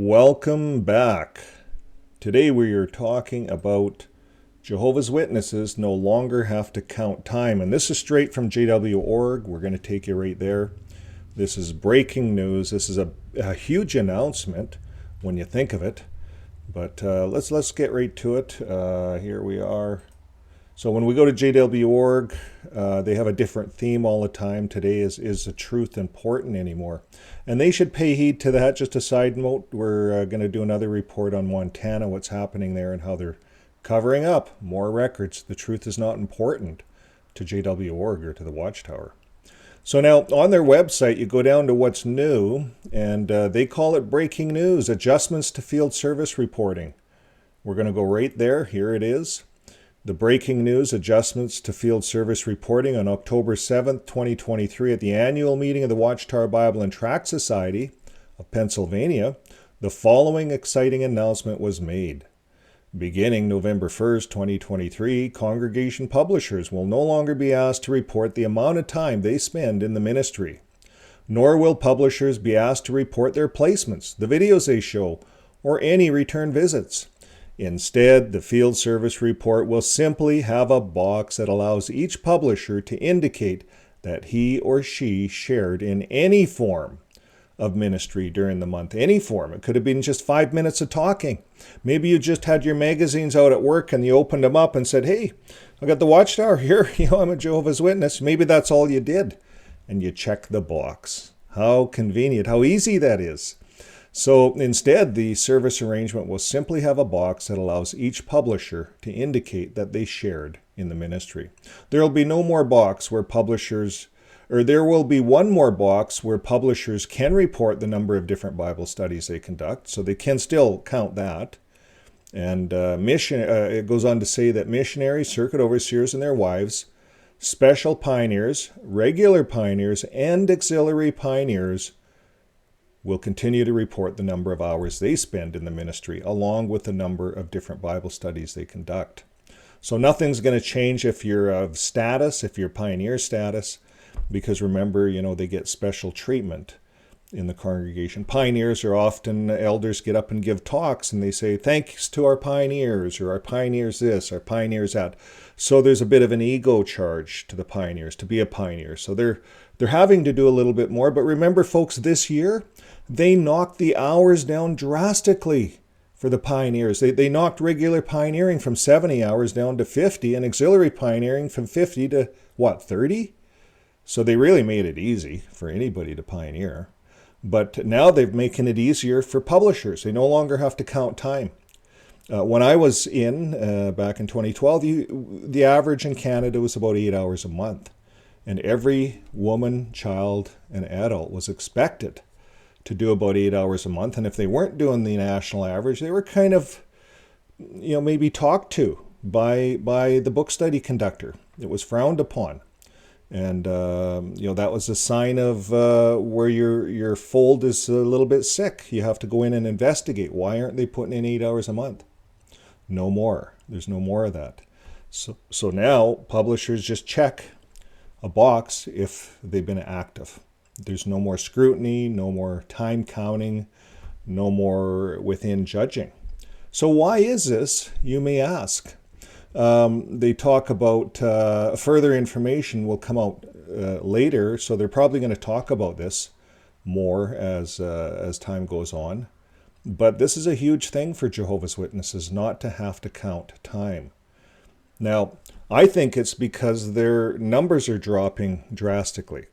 Welcome back. Today we are talking about Jehovah's Witnesses no longer have to count time. And this is straight from JW.org. We're going to take you right there. This is breaking news. This is a huge announcement when you think of it. But let's get right to it. Here we are. So when we go to JW.org, they have a different theme all the time. Today is the truth important anymore? And they should pay heed to that. Just a side note, we're going to do another report on Montana, what's happening there and how they're covering up more records. The truth is not important to JW.org or to the Watchtower. So now on their website, you go down to what's new, and they call it breaking news, adjustments to field service reporting. We're going to go right there. Here it is. The breaking news, adjustments to field service reporting on October 7th, 2023 at the annual meeting of the Watchtower Bible and Tract Society of Pennsylvania, the following exciting announcement was made. Beginning November 1st, 2023, congregation publishers will no longer be asked to report the amount of time they spend in the ministry, nor will publishers be asked to report their placements, the videos they show, or any return visits. Instead, the field service report will simply have a box that allows each publisher to indicate that he or she shared in any form of ministry during the month. Any form. It could have been just 5 minutes of talking. Maybe you just had your magazines out at work and you opened them up and said, hey, I got the Watchtower here. I'm a Jehovah's Witness. Maybe that's all you did. And you check the box. How convenient, how easy that is. So instead, the service arrangement will simply have a box that allows each publisher to indicate that they shared in the ministry. There will be no more box where publishers, or there will be one more box where publishers can report the number of different Bible studies they conduct, so they can still count that. And it goes on to say that missionaries, circuit overseers and their wives, special pioneers, regular pioneers, and auxiliary pioneers will continue to report the number of hours they spend in the ministry, along with the number of different Bible studies they conduct. So nothing's going to change if you're of status, if you're pioneer status, because remember, they get special treatment in the congregation. Pioneers are often, elders get up and give talks, and they say, thanks to our pioneers, or our pioneers this, our pioneers that. So there's a bit of an ego charge to the pioneers, to be a pioneer. So they're having to do a little bit more. But remember, folks, this year, they knocked the hours down drastically for the pioneers. They knocked regular pioneering from 70 hours down to 50 and auxiliary pioneering from 50 to, 30? So they really made it easy for anybody to pioneer. But now they're making it easier for publishers. They no longer have to count time. When I was back in 2012, the average in Canada was about 8 hours a month. And every woman, child, and adult was expected to do about 8 hours a month. And if they weren't doing the national average, they were kind of, maybe talked to by the book study conductor. It was frowned upon. And, that was a sign of where your fold is a little bit sick. You have to go in and investigate. Why aren't they putting in 8 hours a month? No more. There's no more of that. So now publishers just check a box if they've been active. There's no more scrutiny, no more time counting, no more within judging. So why is this, you may ask? They talk about further information will come out later, so they're probably going to talk about this more as time goes on. But this is a huge thing for Jehovah's Witnesses, not to have to count time. Now, I think it's because their numbers are dropping drastically.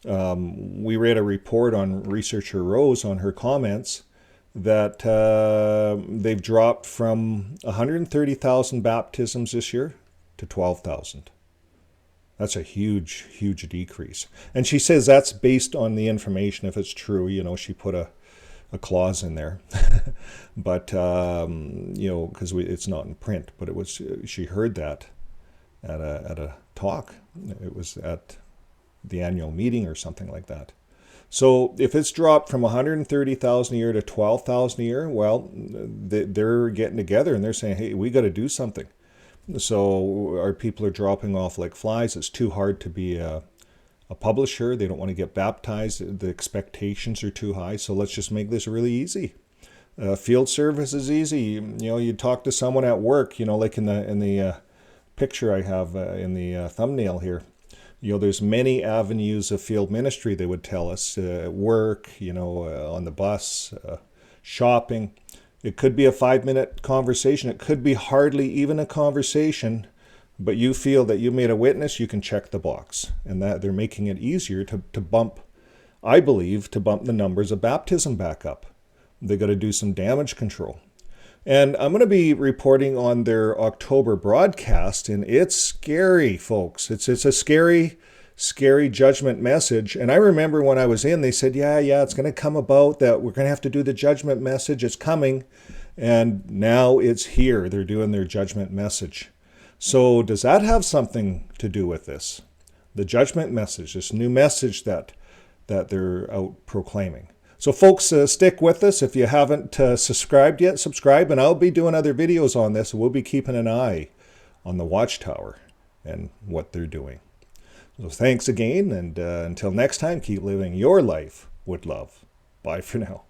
We read a report on researcher Rose on her comments that they've dropped from 130,000 baptisms this year to 12,000. That's a huge, huge decrease. And she says that's based on the information. If it's true, she put a clause in there. But, because it's not in print, but it was, she heard that at a talk. It was at the annual meeting or something like that. So if it's dropped from 130,000 a year to 12,000 a year, well, they're getting together and they're saying, hey, we got to do something. So our people are dropping off like flies. It's too hard to be a publisher. They don't want to get baptized. The expectations are too high. So let's just make this really easy. Field service is easy. You talk to someone at work, like in the picture I have in the thumbnail here. There's many avenues of field ministry, they would tell us. At work, on the bus, shopping. It could be a 5-minute conversation. It could be hardly even a conversation, but you feel that you made a witness, you can check the box. And that they're making it easier to bump, I believe, to bump the numbers of baptism back up. They got to do some damage control. And I'm going to be reporting on their October broadcast, and it's scary, folks. It's a scary judgment message. And I remember when I was in, they said, yeah, it's going to come about that we're going to have to do the judgment message. It's coming. And now it's here. They're doing their judgment message. So does that have something to do with this? The judgment message, this new message that they're out proclaiming. So folks, stick with us. If you haven't subscribed yet, subscribe, and I'll be doing other videos on this. We'll be keeping an eye on the Watchtower and what they're doing. So thanks again, and until next time, keep living your life with love. Bye for now.